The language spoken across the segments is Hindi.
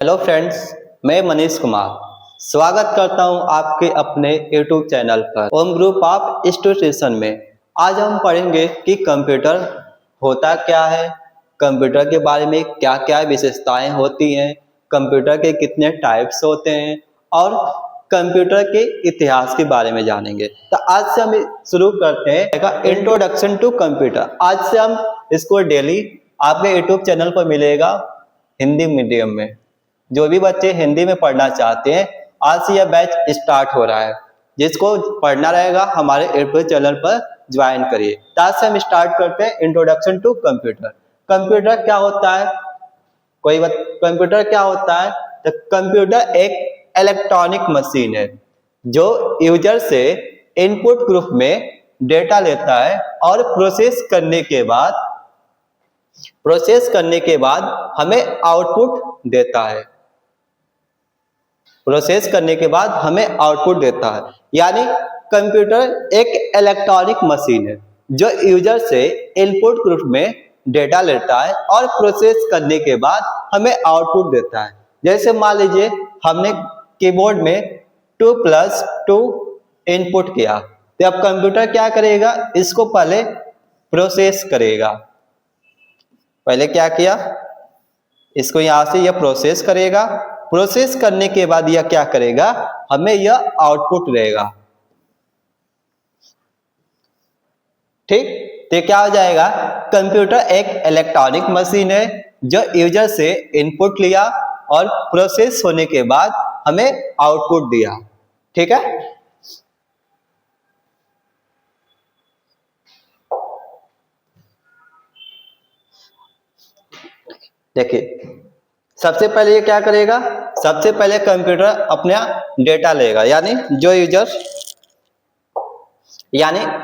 हेलो फ्रेंड्स, मैं मनीष कुमार स्वागत करता हूं आपके अपने YouTube चैनल पर ओम ग्रुप ऑफ इंस्टीट्यूशन में। आज हम पढ़ेंगे कि कंप्यूटर होता क्या है, कंप्यूटर के बारे में क्या क्या विशेषताएं होती हैं, कंप्यूटर के कितने टाइप्स होते हैं और कंप्यूटर के इतिहास के बारे में जानेंगे। तो आज से हम शुरू करते हैं इंट्रोडक्शन टू कंप्यूटर। आज से हम इसको डेली आपके YouTube चैनल पर मिलेगा हिंदी मीडियम में। जो भी बच्चे हिंदी में पढ़ना चाहते हैं, आज से यह बैच स्टार्ट हो रहा है। जिसको पढ़ना रहेगा हमारे यूट्यूब चैनल पर ज्वाइन करिए। आज से हम स्टार्ट करते हैं इंट्रोडक्शन टू कंप्यूटर। कंप्यूटर क्या होता है? कंप्यूटर क्या होता है? तो कंप्यूटर एक इलेक्ट्रॉनिक मशीन है जो यूजर से इनपुट ग्रुप में डेटा लेता है और प्रोसेस करने के बाद हमें आउटपुट देता है। प्रोसेस करने के बाद हमें आउटपुट देता है। यानी कंप्यूटर एक इलेक्ट्रॉनिक मशीन है जो यूजर से इनपुट ग्रुप में डेटा लेता है और प्रोसेस करने के बाद हमें आउटपुट देता है। जैसे मान लीजिए हमने कीबोर्ड में 2+2 इनपुट किया, तो अब कंप्यूटर क्या करेगा? इसको पहले प्रोसेस करेगा। पहले क्या किया? इसको यहां से यह प्रोसेस करेगा। प्रोसेस करने के बाद यह क्या करेगा? हमें यह आउटपुट देगा। ठीक, तो क्या हो जाएगा? कंप्यूटर एक इलेक्ट्रॉनिक मशीन है जो यूजर से इनपुट लिया और प्रोसेस होने के बाद हमें आउटपुट दिया। ठीक है, देखिए सबसे पहले ये क्या करेगा? सबसे पहले कंप्यूटर अपना डेटा लेगा, यानी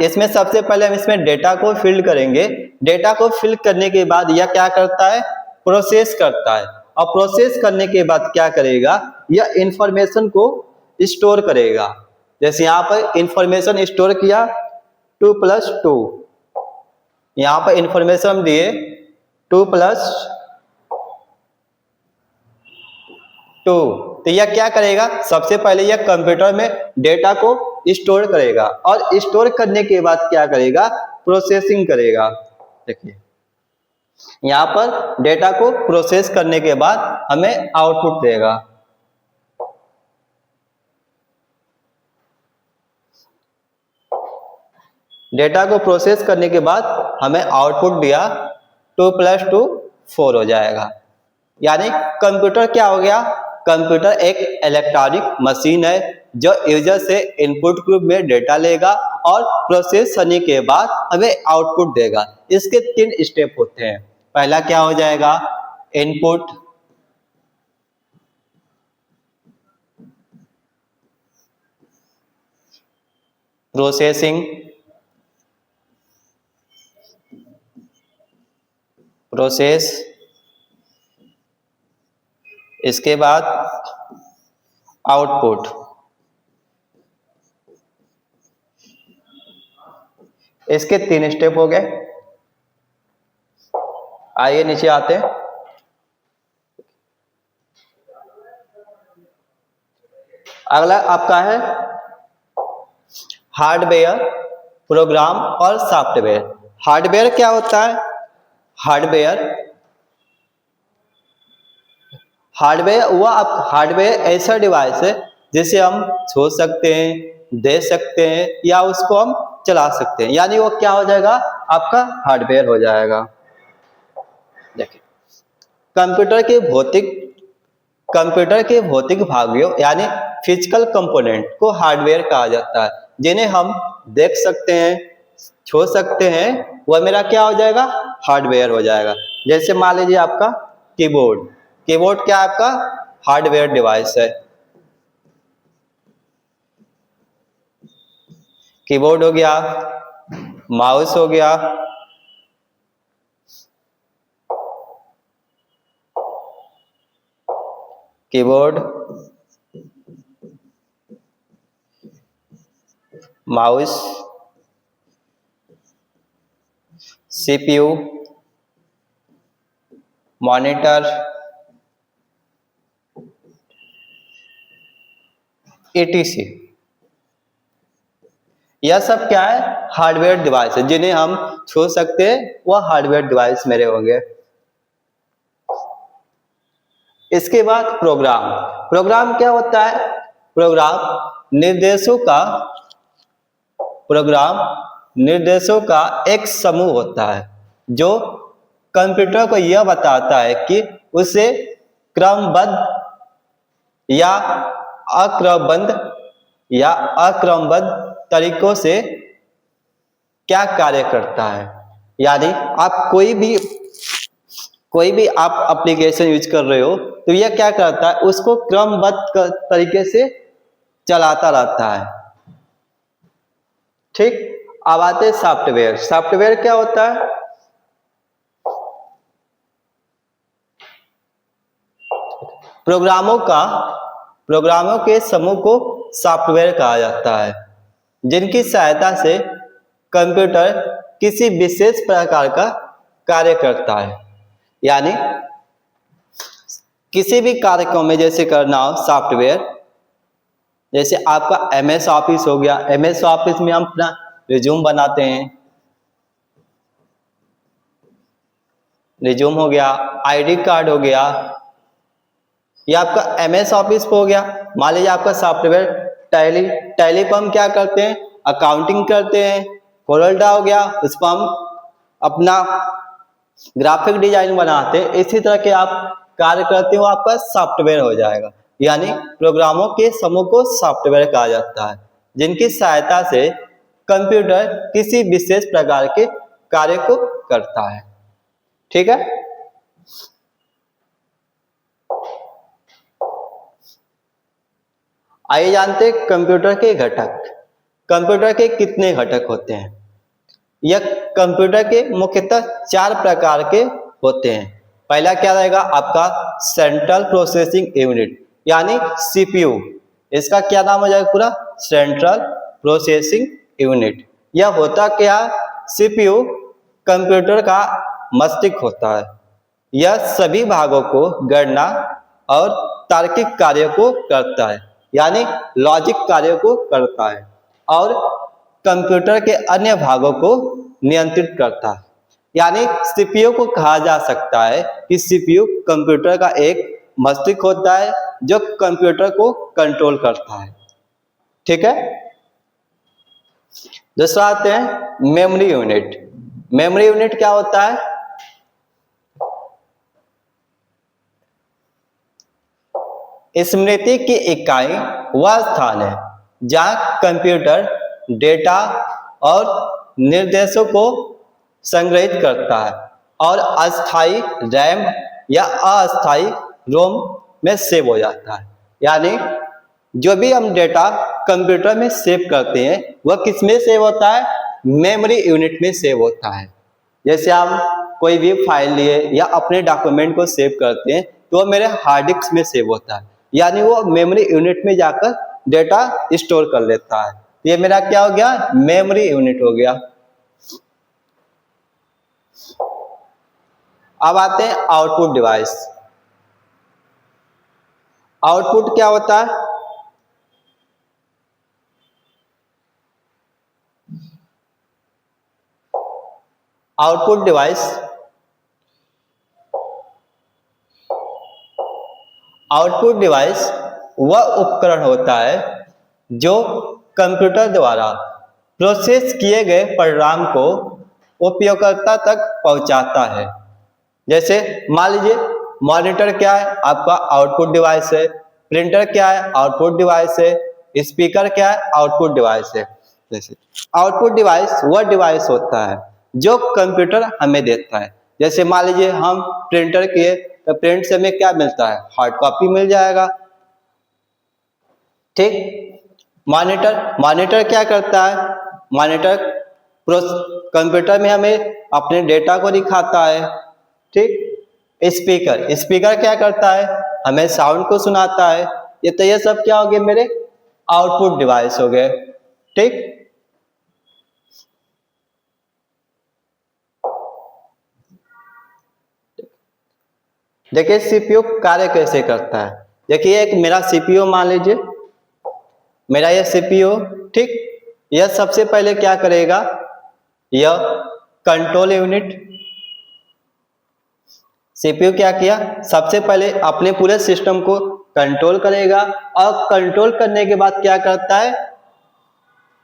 इसमें सबसे पहले हम इसमें डेटा को फिल करेंगे। डेटा को फिल करने के बाद यह क्या करता है? प्रोसेस करता है। और प्रोसेस करने के बाद क्या करेगा? यह इंफॉर्मेशन को स्टोर करेगा। जैसे यहाँ पर इंफॉर्मेशन स्टोर किया 2+2, यहाँ पर इंफॉर्मेशन हम दिए 2+2, तो यह क्या करेगा? सबसे पहले यह कंप्यूटर में डेटा को स्टोर करेगा और स्टोर करने के बाद क्या करेगा? प्रोसेसिंग करेगा। देखिए यहाँ पर डेटा को प्रोसेस करने के बाद हमें आउटपुट देगा। डेटा को प्रोसेस करने के बाद हमें आउटपुट दिया 2+2 4 हो जाएगा। यानी कंप्यूटर क्या हो गया? कंप्यूटर एक इलेक्ट्रॉनिक मशीन है जो यूजर से इनपुट ग्रुप में डेटा लेगा और प्रोसेस होने के बाद हमें आउटपुट देगा। इसके 3 स्टेप होते हैं। पहला क्या हो जाएगा? इनपुट, प्रोसेसिंग, प्रोसेस, इसके बाद आउटपुट। इसके 3 स्टेप हो गए। आइए नीचे आते हैं। अगला आपका है हार्डवेयर, प्रोग्राम और सॉफ्टवेयर। हार्डवेयर क्या होता है? हार्डवेयर ऐसा डिवाइस है जिसे हम छू सकते हैं, दे सकते हैं या उसको हम चला सकते हैं। यानी वो क्या हो जाएगा? आपका हार्डवेयर हो जाएगा। देखिए कंप्यूटर के भौतिक भागों यानी फिजिकल कंपोनेंट को हार्डवेयर कहा जाता है, जिन्हें हम देख सकते हैं, छू सकते हैं। वह मेरा क्या हो जाएगा? हार्डवेयर हो जाएगा। जैसे मान लीजिए आपका कीबोर्ड क्या आपका हार्डवेयर डिवाइस है। कीबोर्ड हो गया, माउस हो गया, keyboard, mouse, CPU, monitor, etc। यह सब क्या है? हार्डवेयर डिवाइस है, जिन्हें हम छू सकते हैं, वह हार्डवेयर डिवाइस मेरे होंगे। इसके बाद प्रोग्राम। प्रोग्राम क्या होता है? प्रोग्राम निर्देशों का एक समूह होता है जो कंप्यूटर को यह बताता है कि उसे क्रमबद्ध या अक्रमबद्ध तरीकों से क्या कार्य करता है। यानी आप कोई भी आप एप्लीकेशन यूज कर रहे हो तो यह क्या करता है? उसको क्रमबद्ध तरीके से चलाता रहता है। ठीक। अब आते हैं सॉफ्टवेयर। सॉफ्टवेयर क्या होता है? प्रोग्रामों के समूह को सॉफ्टवेयर कहा जाता है, जिनकी सहायता से कंप्यूटर किसी विशेष प्रकार का कार्य करता है। यानी किसी भी कार्य को में जैसे करना हो सॉफ्टवेयर, जैसे आपका MS ऑफिस हो गया। MS ऑफिस में हम अपना रिज्यूम बनाते हैं, रिज्यूम हो गया, ID कार्ड हो गया, ये आपका MS ऑफिस हो गया। मान लीजिए आपका सॉफ्टवेयर टैली पर हम क्या करते हैं? अकाउंटिंग करते हैं। कोरलड्रा हो गया, उस पर हम अपना ग्राफिक डिजाइन बनाते हैं। इसी तरह के आप कार्य करते हो, आपका सॉफ्टवेयर हो जाएगा। यानी प्रोग्रामों के समूह को सॉफ्टवेयर कहा जाता है, जिनकी सहायता से कंप्यूटर किसी विशेष प्रकार के कार्य को करता है। ठीक है। आइए जानते हैं कंप्यूटर के घटक। कंप्यूटर के कितने घटक होते हैं? यह कंप्यूटर के मुख्यतः 4 प्रकार के होते हैं। पहला क्या रहेगा? आपका सेंट्रल प्रोसेसिंग यूनिट यानी CPU। इसका क्या नाम हो जाएगा पूरा? Central processing unit. यह होता क्या? CPU कंप्यूटर का मस्तिष्क होता है। यह सभी भागों को गणना और तार्किक कार्यों को करता है, यानी लॉजिक कार्यों को करता है, और कंप्यूटर के अन्य भागों को नियंत्रित करता है। यानी CPU को कहा जा सकता है कि CPU कंप्यूटर का एक मस्तिष्क होता है जो कंप्यूटर को कंट्रोल करता है। ठीक है। दूसरा आते हैं मेमोरी यूनिट। मेमोरी यूनिट क्या होता है? स्मृति की इकाई वह स्थान है जहां कंप्यूटर डेटा और निर्देशों को संग्रहित करता है और अस्थायी रैम या अस्थायी रोम में सेव हो जाता है। यानी जो भी हम डेटा कंप्यूटर में सेव करते हैं वह किस में सेव होता है? मेमोरी यूनिट में सेव होता है। जैसे हम कोई भी फाइल लिए या अपने डॉक्यूमेंट को सेव करते हैं तो वह मेरे हार्ड डिस्क में सेव होता है, यानी वो मेमोरी यूनिट में जाकर डेटा स्टोर कर लेता है। ये मेरा क्या हो गया? मेमोरी यूनिट हो गया। अब आते हैं आउटपुट डिवाइस। आउटपुट क्या होता है? आउटपुट डिवाइस वह उपकरण होता है जो कंप्यूटर द्वारा प्रोसेस किए गए परिणाम को उपयोगकर्ता तक पहुंचाता है। जैसे मान लीजिए मॉनिटर क्या है? आपका आउटपुट डिवाइस है। प्रिंटर क्या है? आउटपुट डिवाइस है। स्पीकर क्या है? आउटपुट डिवाइस है। जैसे आउटपुट डिवाइस वह डिवाइस होता है जो कंप्यूटर हमें देता है। जैसे मान लीजिए हम प्रिंटर किए तो प्रिंट से हमें क्या मिलता है? हार्ड कॉपी मिल जाएगा। ठीक। मॉनिटर क्या करता है? मॉनिटर कंप्यूटर में हमें अपने डेटा को दिखाता है। ठीक। स्पीकर क्या करता है? हमें साउंड को सुनाता है। ये सब क्या हो गए? मेरे आउटपुट डिवाइस हो गए। ठीक। देखिए CPU कार्य कैसे करता है। देखिए एक मेरा CPU मान लीजिए, मेरा ये सीपीयू, ठीक। यह सबसे पहले क्या करेगा, यह कंट्रोल यूनिट, सीपीयू क्या किया, सबसे पहले अपने पूरे सिस्टम को कंट्रोल करेगा, और कंट्रोल करने के बाद क्या करता है,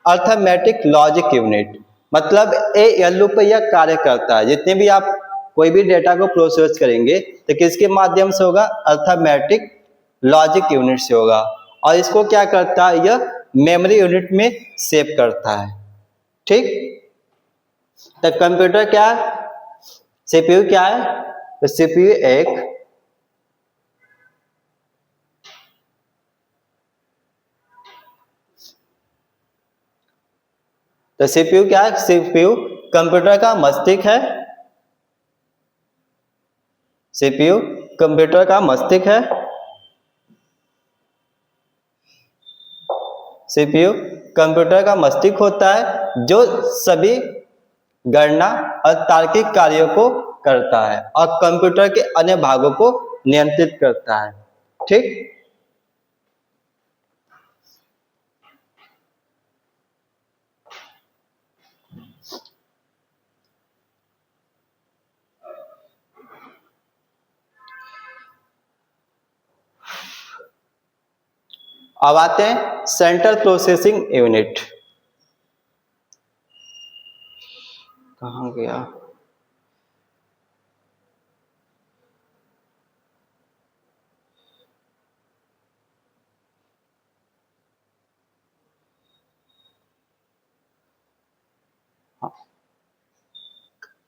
अर्थमेटिक लॉजिक यूनिट, मतलब एएलयू पे यह कार्य करता है। जितने भी आप कोई भी डेटा को प्रोसेस करेंगे तो किसके माध्यम से होगा, अर्थमेटिक लॉजिक यूनिट से होगा, और इसको क्या करता है, यह मेमोरी यूनिट में सेव करता है, ठीक। तो कंप्यूटर क्या है, सीपीयू क्या है, तो सीपीयू एक तो सीपीयू क्या है, सीपीयू कंप्यूटर का मस्तिष्क है, सीपीयू कंप्यूटर का मस्तिष्क है, सीपीयू कंप्यूटर का मस्तिष्क होता है जो सभी गणना और तार्किक कार्यों को करता है और कंप्यूटर के अन्य भागों को नियंत्रित करता है, ठीक। अब आते हैं सेंट्रल प्रोसेसिंग यूनिट, कहाँ गया,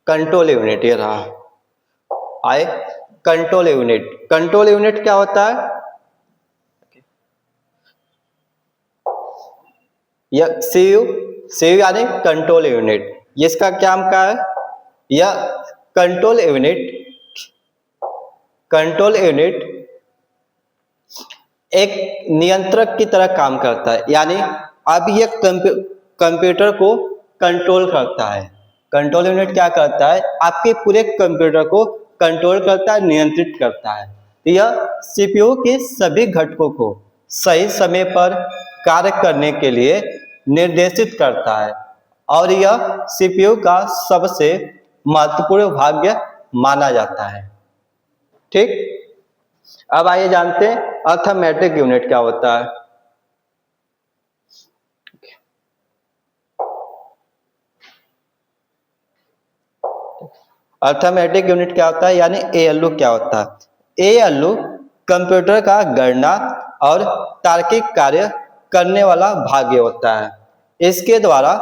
कंट्रोल यूनिट, ये रहा, आए कंट्रोल यूनिट। कंट्रोल यूनिट क्या होता है, यह सीयू यानी कंट्रोल यूनिट, इसका क्या काम है, यह कंट्रोल यूनिट, कंट्रोल यूनिट एक नियंत्रक की तरह काम करता है, यानी अब यह कंप्यूटर को कंट्रोल करता है। कंट्रोल यूनिट क्या करता है, आपके पूरे कंप्यूटर को कंट्रोल करता है, नियंत्रित करता है। यह सीपीयू के सभी घटकों को सही समय पर कार्य करने के लिए निर्देशित करता है, और यह सीपीयू का सबसे महत्वपूर्ण भाग माना जाता है, ठीक। अब आइए जानते हैं अर्थमेटिक यूनिट क्या होता है। अर्थमेटिक यूनिट क्या होता है, यानी एएलयू क्या होता है। एएलयू कंप्यूटर का गणना और तार्किक कार्य करने वाला भाग होता है। इसके द्वारा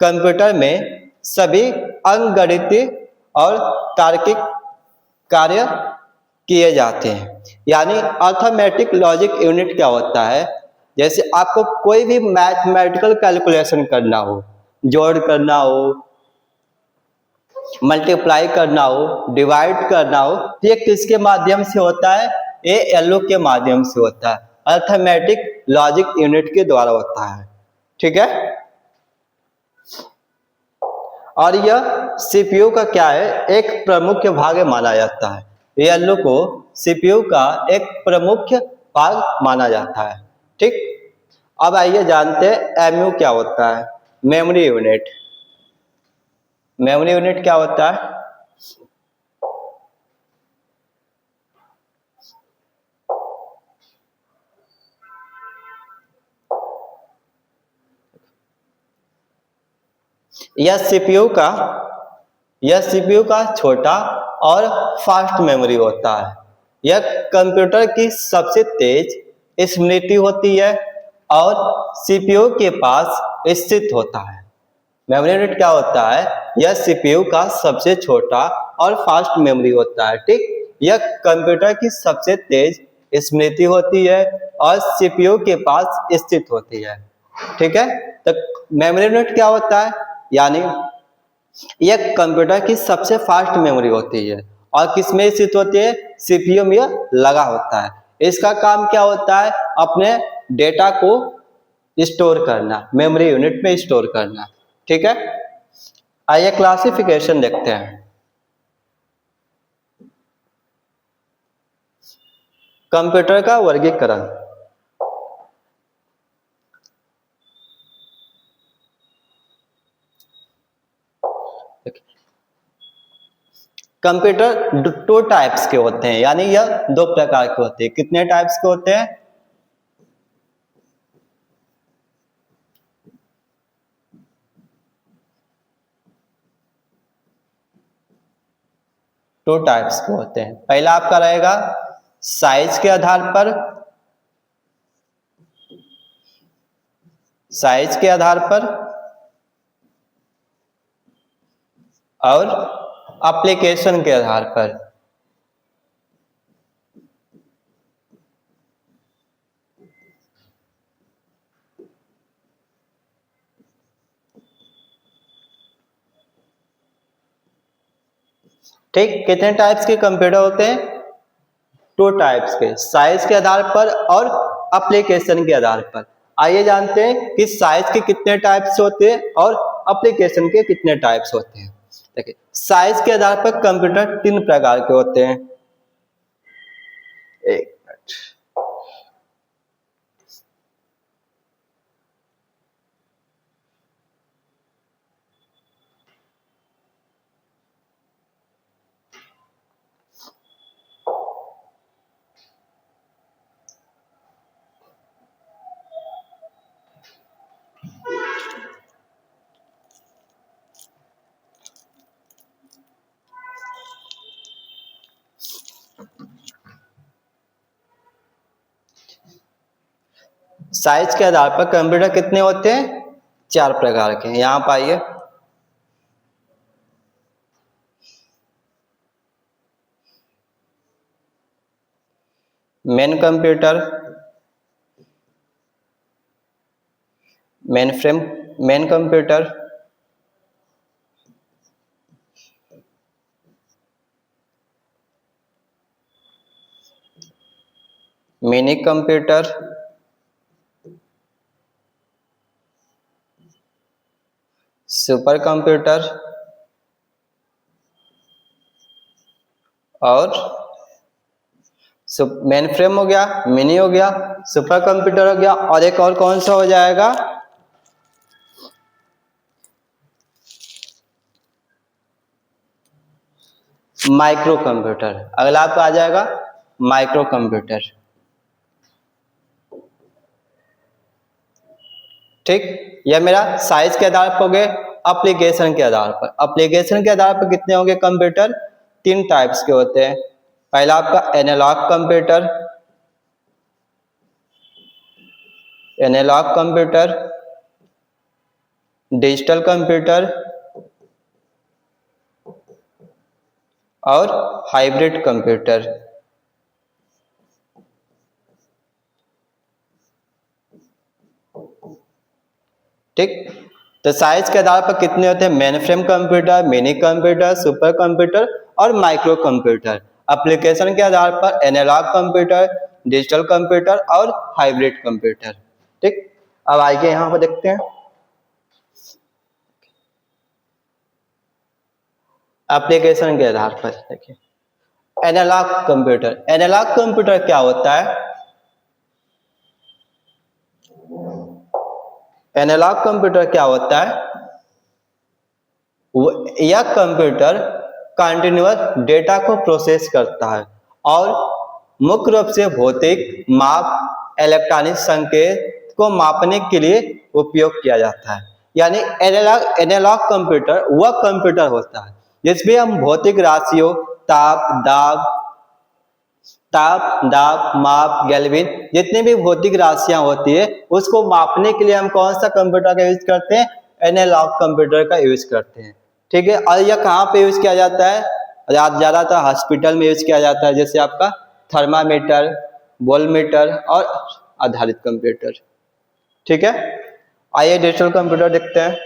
कंप्यूटर में सभी अंकगणितीय और तार्किक कार्य किए जाते हैं। यानी अर्थमेटिक लॉजिक यूनिट क्या होता है, जैसे आपको कोई भी मैथमेटिकल कैलकुलेशन करना हो, जोड़ करना हो, मल्टीप्लाई करना हो, डिवाइड करना हो, तो ये किसके माध्यम से होता है, ये एलओ के माध्यम से होता है, अर्थमेटिक लॉजिक यूनिट के द्वारा होता है, ठीक है। और यह सीपीयू का क्या है, एक प्रमुख भाग माना जाता है। एलओ को सीपीयू का एक प्रमुख भाग माना जाता है, ठीक। अब आइए जानते हैं एमयू क्या होता है, मेमोरी यूनिट। मेमोरी यूनिट क्या होता है, यह सीपीयू का छोटा और फास्ट मेमोरी होता है। यह कंप्यूटर की सबसे तेज स्मृति होती है और सीपीयू के पास स्थित होता है। मेमोरी यूनिट क्या होता है, यह सीपीयू का सबसे छोटा और फास्ट मेमोरी होता है, ठीक। यह कंप्यूटर की सबसे तेज स्मृति होती है और सीपीयू के पास स्थित होती है, ठीक है। तो मेमोरी यूनिट क्या होता है, यानी यह कंप्यूटर की सबसे फास्ट मेमोरी होती है और किसमें स्थित होती है, सीपीयू में लगा होता है। इसका काम क्या होता है, अपने डेटा को स्टोर करना, मेमोरी यूनिट में स्टोर करना, ठीक है। आइए क्लासिफिकेशन देखते हैं। कंप्यूटर का वर्गीकरण, कंप्यूटर टू टाइप्स के होते हैं, यानी यह दो प्रकार के होते हैं। कितने टाइप्स के होते हैं? टू टाइप्स के होते हैं। पहला आपका रहेगा साइज के आधार पर, साइज के आधार पर और एप्लीकेशन के आधार पर। ठीक, कितने टाइप्स के कंप्यूटर होते हैं? टू टाइप्स के, साइज के आधार पर और एप्लीकेशन के आधार पर। आइए जानते हैं कि साइज के कितने टाइप्स होते हैं और एप्लीकेशन के कितने टाइप्स होते हैं। देखिए, साइज के आधार पर कंप्यूटर तीन प्रकार के होते हैं। एक मिनट, साइज के आधार पर कंप्यूटर कितने होते हैं? चार प्रकार के हैं। यहां पाइए, main computer, main frame, main computer, mini computer, super computer और मेन फ्रेम हो गया, मिनी हो गया, सुपर कंप्यूटर हो गया, और एक और कौन सा हो जाएगा? Micro computer. अगला आपका आ जाएगा माइक्रो कंप्यूटर। ठीक, यह मेरा साइज के आधार पर हो गए। एप्लीकेशन के आधार पर, एप्लीकेशन के आधार पर कितने होंगे कंप्यूटर? तीन टाइप्स के होते हैं। पहला आपका analogue computer, analogue computer, digital computer और हाइब्रिड कंप्यूटर। ठीक, तो साइज के आधार पर कितने होते हैं? Mainframe computer, mini computer, super computer और माइक्रो कंप्यूटर। एप्लीकेशन के आधार पर एनालॉग कंप्यूटर, डिजिटल कंप्यूटर और हाइब्रिड कंप्यूटर। ठीक, अब आइए यहाँ पर देखते हैं एप्लीकेशन के आधार पर। देखिए, एनालॉग कंप्यूटर, एनालॉग कंप्यूटर क्या होता है? एनालॉग कंप्यूटर क्या होता है? यह कंप्यूटर कंटिन्यूअस डेटा को प्रोसेस करता है और मुख्य रूप से भौतिक माप, इलेक्ट्रॉनिक संकेत को मापने के लिए उपयोग किया जाता है। यानी एनालॉग कंप्यूटर वह कंप्यूटर होता है जिसमें हम भौतिक राशियों, ताप, माप, गेल्विन, जितनी भी भौतिक राशियां होती है उसको मापने के लिए हम कौन सा कंप्यूटर का यूज करते हैं? एनालॉग कंप्यूटर का यूज करते हैं। ठीक है, और यह कहाँ पे यूज किया जाता है? ज्यादातर हॉस्पिटल में यूज किया जाता है, जैसे आपका थर्मामीटर, वोल्टमीटर और आधारित कंप्यूटर। ठीक है, आइए डिजिटल कंप्यूटर देखते हैं।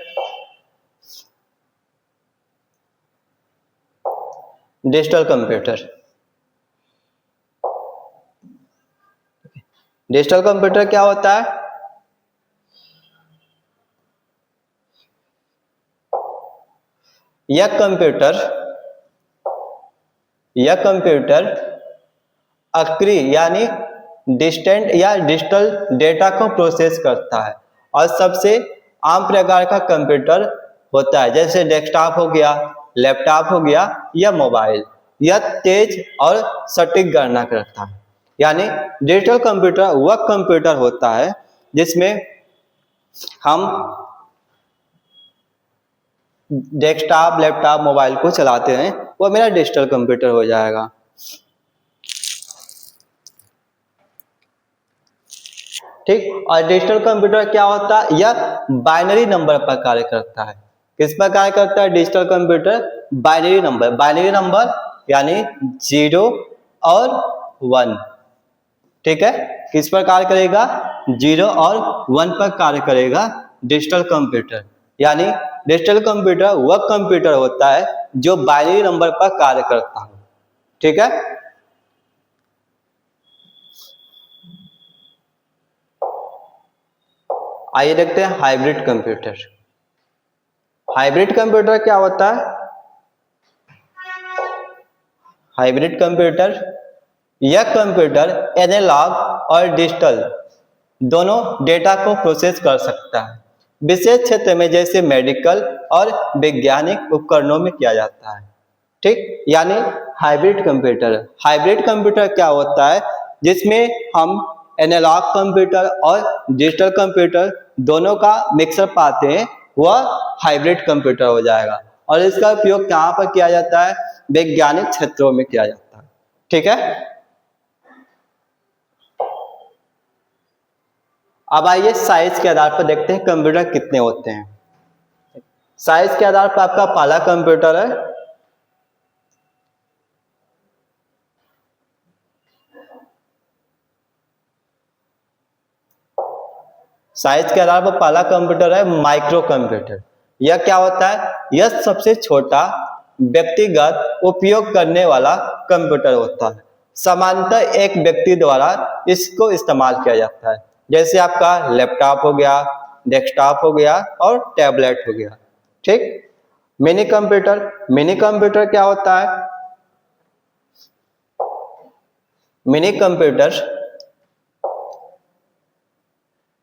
डिजिटल कंप्यूटर, डिजिटल कंप्यूटर क्या होता है? यह कंप्यूटर अक्रिय यानी डिस्टेंट या डिजिटल डेटा को प्रोसेस करता है और सबसे आम प्रकार का कंप्यूटर होता है, जैसे डेस्कटॉप हो गया, लैपटॉप हो गया या मोबाइल। यह तेज और सटीक गणना करता है। यानी डिजिटल कंप्यूटर वह कंप्यूटर होता है जिसमें हम डेस्कटॉप, लैपटॉप, मोबाइल को चलाते हैं, वो मेरा डिजिटल कंप्यूटर हो जाएगा। ठीक। और डिजिटल कंप्यूटर क्या होता है? यह बाइनरी नंबर पर कार्य करता है। किस पर कार्य करता है digital computer? Binary number. Binary number यानी 0 और 1। ठीक है, किस पर कार्य करेगा? 0 और 1 पर कार्य करेगा डिजिटल कंप्यूटर। यानी डिजिटल कंप्यूटर वह कंप्यूटर होता है जो बाइनरी नंबर पर कार्य करता है। ठीक है। आइए देखते हैं हाइब्रिड कंप्यूटर। हाइब्रिड कंप्यूटर क्या होता है? हाइब्रिड कंप्यूटर यह कंप्यूटर एनालॉग और डिजिटल दोनों डेटा को प्रोसेस कर सकता है। विशेष क्षेत्र में जैसे मेडिकल और वैज्ञानिक उपकरणों में किया जाता है। ठीक। यानी हाइब्रिड कंप्यूटर क्या होता है? जिसमें हम एनालॉग कंप्यूटर और डिजिटल कंप्यूटर दोनों का मिक्सर पाते हैं, वह हाइब्रिड कंप्यूटर हो जाएगा। और इसका उपयोग कहाँ पर किया जाता है? वैज्ञानिक क्षेत्रों में किया जाता है। ठीक है। अब आइए साइज के आधार पर देखते हैं कंप्यूटर कितने होते हैं। साइज के आधार पर आपका पहला कंप्यूटर है साइज के आधार पर पहला कंप्यूटर है माइक्रो कंप्यूटर। यह क्या होता है? यह सबसे छोटा व्यक्तिगत उपयोग करने वाला कंप्यूटर होता है। सामान्यतः एक व्यक्ति द्वारा इसको इस्तेमाल किया जाता है, जैसे आपका लैपटॉप हो गया, डेस्कटॉप हो गया और टैबलेट हो गया। ठीक। मिनी कंप्यूटर क्या होता है? मिनी कंप्यूटर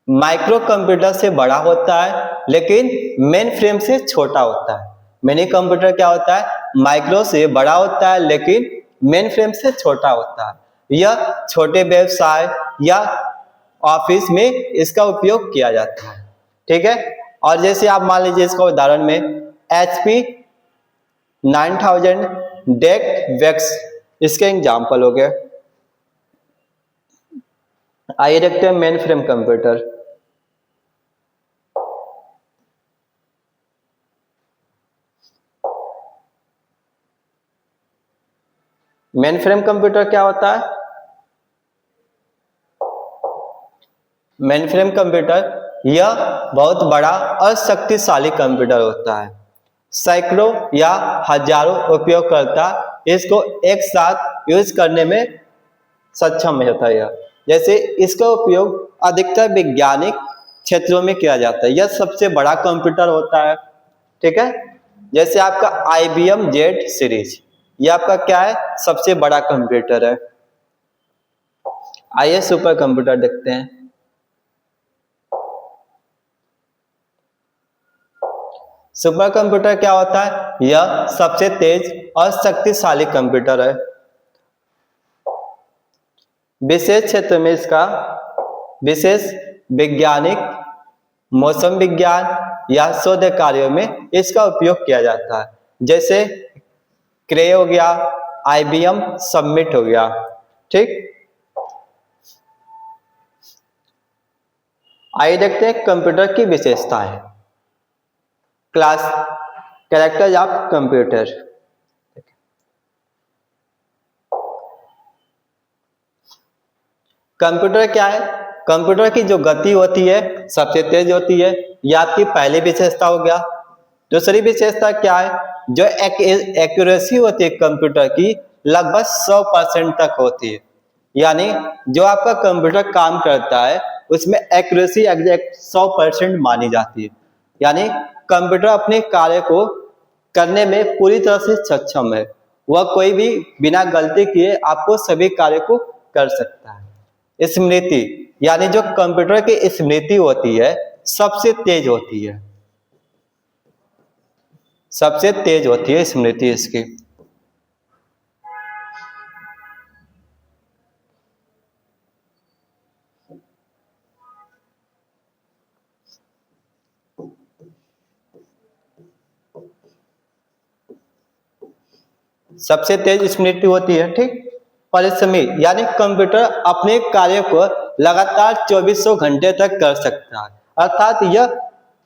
माइक्रो कंप्यूटर से बड़ा होता है लेकिन मेन फ्रेम से छोटा होता है। मिनी कंप्यूटर क्या होता है? माइक्रो से बड़ा होता है लेकिन मेन फ्रेम से छोटा होता है। यह छोटे व्यवसाय या ऑफिस में इसका उपयोग किया जाता है। ठीक है। और जैसे आप मान लीजिए इसका उदाहरण में HP 9000 डेक वेक्स इसके एग्जाम्पल हो गए। आइए देखते हैं mainframe computer. Main frame computer क्या होता है? मेन फ्रेम कंप्यूटर यह बहुत बड़ा और शक्तिशाली कंप्यूटर होता है। सैकड़ों या हजारों उपयोगकर्ता इसको एक साथ यूज करने में सक्षम होता है। जैसे इसका उपयोग अधिकतर वैज्ञानिक क्षेत्रों में किया जाता है। यह सबसे बड़ा कंप्यूटर होता है। ठीक है। जैसे आपका IBM Z सीरीज, यह आपका क्या है? सबसे बड़ा कंप्यूटर है। आइए सुपर कंप्यूटर देखते हैं। सुपर कंप्यूटर क्या होता है? यह सबसे तेज और शक्तिशाली कंप्यूटर है। विशेष क्षेत्र में इसका विशेष वैज्ञानिक, मौसम विज्ञान या शोध कार्यों में इसका उपयोग किया जाता है, जैसे क्रे हो गया, IBM सबमिट हो गया। ठीक। आइए देखते हैं कंप्यूटर की विशेषताएं। Class characters of computer. Computer क्या है? कंप्यूटर की जो गति होती है सबसे तेज होती है। यह आपकी पहली विशेषता हो गया। दूसरी विशेषता क्या है? जो एक्यूरेसी होती है कंप्यूटर की लगभग 100% तक होती है। यानी जो आपका कंप्यूटर काम करता है उसमें एक्यूरेसी एग्जैक्ट 100% मानी जाती है। यानी कंप्यूटर अपने कार्य को करने में पूरी तरह से सक्षम है। वह कोई भी बिना गलती किए आपको सभी कार्य को कर सकता है। स्मृति यानी जो कंप्यूटर की स्मृति होती है सबसे तेज होती है। सबसे तेज होती है स्मृति इसकी। सबसे तेज स्मृति होती है, ठीक। परिश्रमी यानी कंप्यूटर अपने कार्य को लगातार 2400 घंटे तक कर सकता है, अर्थात यह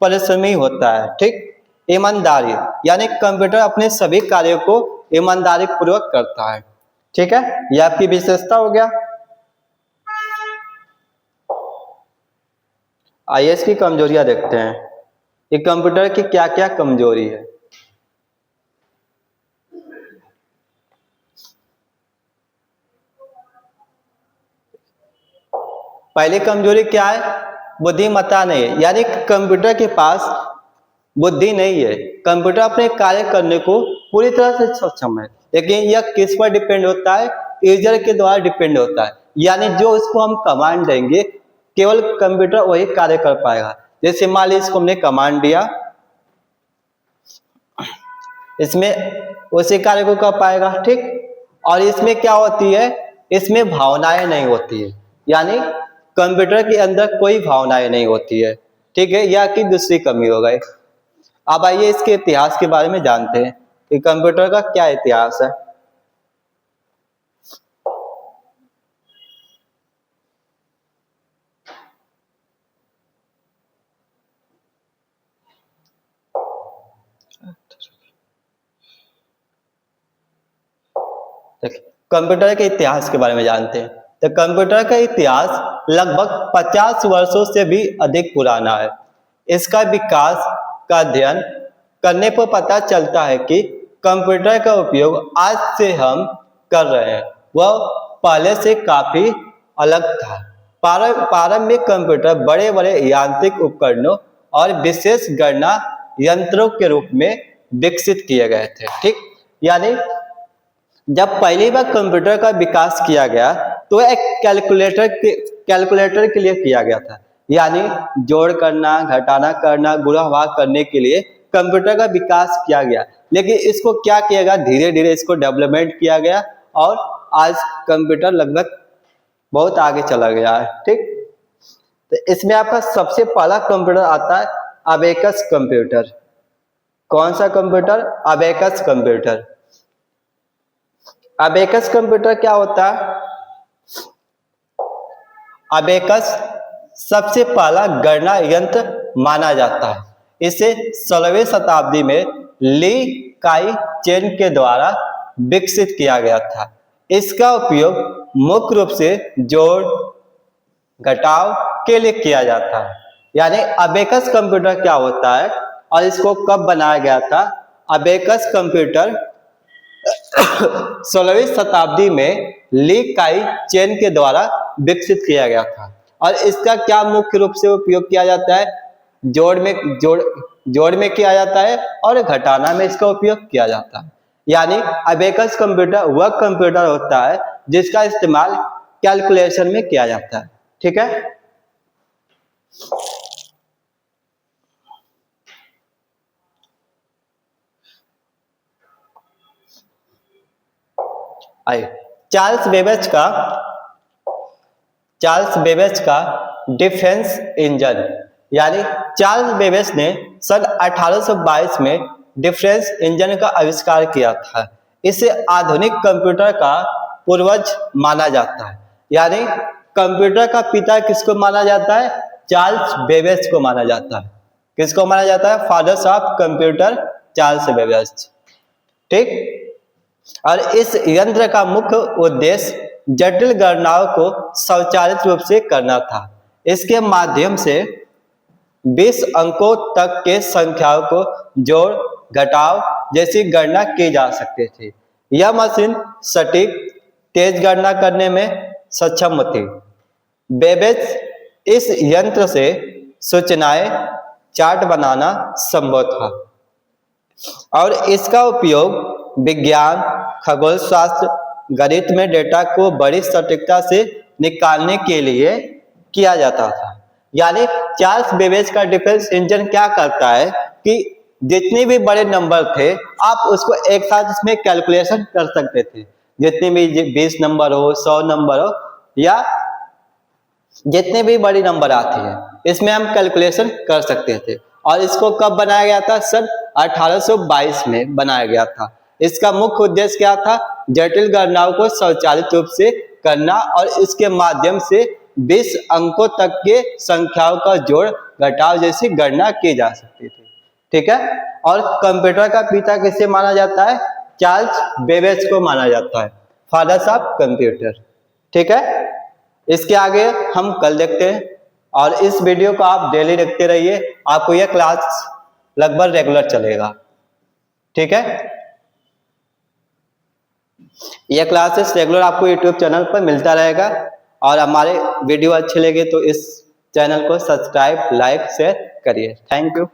परिश्रमी होता है, ठीक। ईमानदारी यानी कंप्यूटर अपने सभी कार्यों को ईमानदारी पूर्वक करता है, ठीक है। यह आपकी विशेषता हो गया। आइए इसकी कमजोरियां देखते हैं कि कंप्यूटर की क्या क्या कमजोरी है। पहली कमजोरी क्या है? बुद्धिमत्ता नहीं है, यानी कंप्यूटर के पास बुद्धि नहीं है। कंप्यूटर अपने कार्य करने को पूरी तरह से सक्षम है, लेकिन यह किस पर डिपेंड होता है? यूजर के द्वारा डिपेंड होता है, यानी जो उसको हम कमांड देंगे केवल कंप्यूटर वही कार्य कर पाएगा। जैसे मान लीजिए इसको हमने कमांड दिया, इसमें उसी कार्य को कर पाएगा, ठीक। और इसमें क्या होती है? इसमें भावनाएं नहीं होती है, यानी कंप्यूटर के अंदर कोई भावनाएं नहीं होती है, ठीक है। यह की दूसरी कमी हो गई। अब आइए इसके इतिहास के बारे में जानते हैं कि कंप्यूटर का क्या इतिहास है। देखिए, कंप्यूटर के इतिहास के बारे में जानते हैं। तो कंप्यूटर का इतिहास लगभग 50 वर्षों से भी अधिक पुराना है। इसका विकास का अध्ययन करने पर पता चलता है कि कंप्यूटर का उपयोग आज से हम कर रहे हैं वह पहले से काफी अलग था। प्रारंभिक कंप्यूटर बड़े बड़े यांत्रिक उपकरणों और विशेष गणना यंत्रों के रूप में विकसित किए गए थे, ठीक। यानी जब पहली बार कंप्यूटर का विकास किया गया तो एक कैलकुलेटर के लिए किया गया था, यानी जोड़ करना, घटाना करना, गुणा भाग करने के लिए कंप्यूटर का विकास किया गया। लेकिन इसको क्या किया गया? धीरे धीरे इसको डेवलपमेंट किया गया और आज कंप्यूटर लगभग बहुत आगे चला गया है, ठीक। तो इसमें आपका सबसे पहला कंप्यूटर आता है अबेकस कंप्यूटर। कौन सा computer? Abacus computer. Abacus computer क्या होता है? अबेकस सबसे पहला गणना यंत्र माना जाता है। इसे 16वीं शताब्दी में ली काई चेन के द्वारा विकसित किया गया था। इसका उपयोग मुख्य रूप से जोड़ घटाव के लिए किया जाता है। यानी अबेकस कंप्यूटर क्या होता है और इसको कब बनाया गया था? अबेकस कंप्यूटर 16वीं शताब्दी में ली काई चेन के द्वारा विकसित किया गया था। और इसका क्या मुख्य रूप से उपयोग किया जाता है? जोड़ में किया जाता है और घटाना में इसका उपयोग किया जाता है। यानी अबेकस कंप्यूटर वह कंप्यूटर होता है जिसका इस्तेमाल कैलकुलेशन में किया जाता है, ठीक है। चार्ल्स बेबेज का डिफेंस इंजन, यानी चार्ल्स बेबेज ने सन 1822 में डिफेंस इंजन का आविष्कार किया था। इसे आधुनिक कंप्यूटर का पूर्वज माना जाता है। यानी कंप्यूटर का पिता किसको माना जाता है? चार्ल्स बेबेज को माना जाता है। किसको माना जाता है? Fathers of computer Charles Babbage, ठीक। और इस यंत्र का मुख्य उद्देश्य जटिल गणनाओं को स्वचालित रूप से करना था। इसके माध्यम से 20 अंकों तक के संख्याओं को जोड़ घटाव जैसी गणना की जा सकती थी। यह मशीन सटीक तेज गणना करने में सक्षम थी। बेबेज इस यंत्र से सूचनाएं चार्ट बनाना संभव था और इसका उपयोग विज्ञान, खगोल शास्त्र, गणित में डेटा को बड़ी सटीकता से निकालने के लिए किया जाता था। यानी चार्ल्स बेबेज का डिफेंस इंजन क्या करता है कि जितने भी बड़े नंबर थे आप उसको एक साथ इसमें कैलकुलेशन कर सकते थे। जितने भी 20 नंबर हो, 100 नंबर हो, या जितने भी बड़ी नंबर आते हैं इसमें हम कैलकुलेशन कर सकते थे। और इसको कब बनाया गया था? सन 1822 में बनाया गया था। इसका मुख्य उद्देश्य क्या था? जटिल गणनाओं को स्वचालित रूप से करना और इसके माध्यम से 20 अंकों तक के संख्याओं का जोड़ घटाव जैसी गणना की जा सकती थी। ठीक है। और कंप्यूटर का पिता किसे माना जाता है? चार्ल्स बेबेज को माना जाता है, फादर्स ऑफ कंप्यूटर। ठीक है। इसके आगे हम कल देखते हैं, और इस वीडियो को आप डेली देखते रहिए, आपको यह क्लास लगभग रेगुलर चलेगा। ठीक है। यह क्लासेस रेगुलर आपको यूट्यूब चैनल पर मिलता रहेगा। और हमारे वीडियो अच्छे लगे तो इस चैनल को सब्सक्राइब, लाइक, शेयर करिए। Thank you.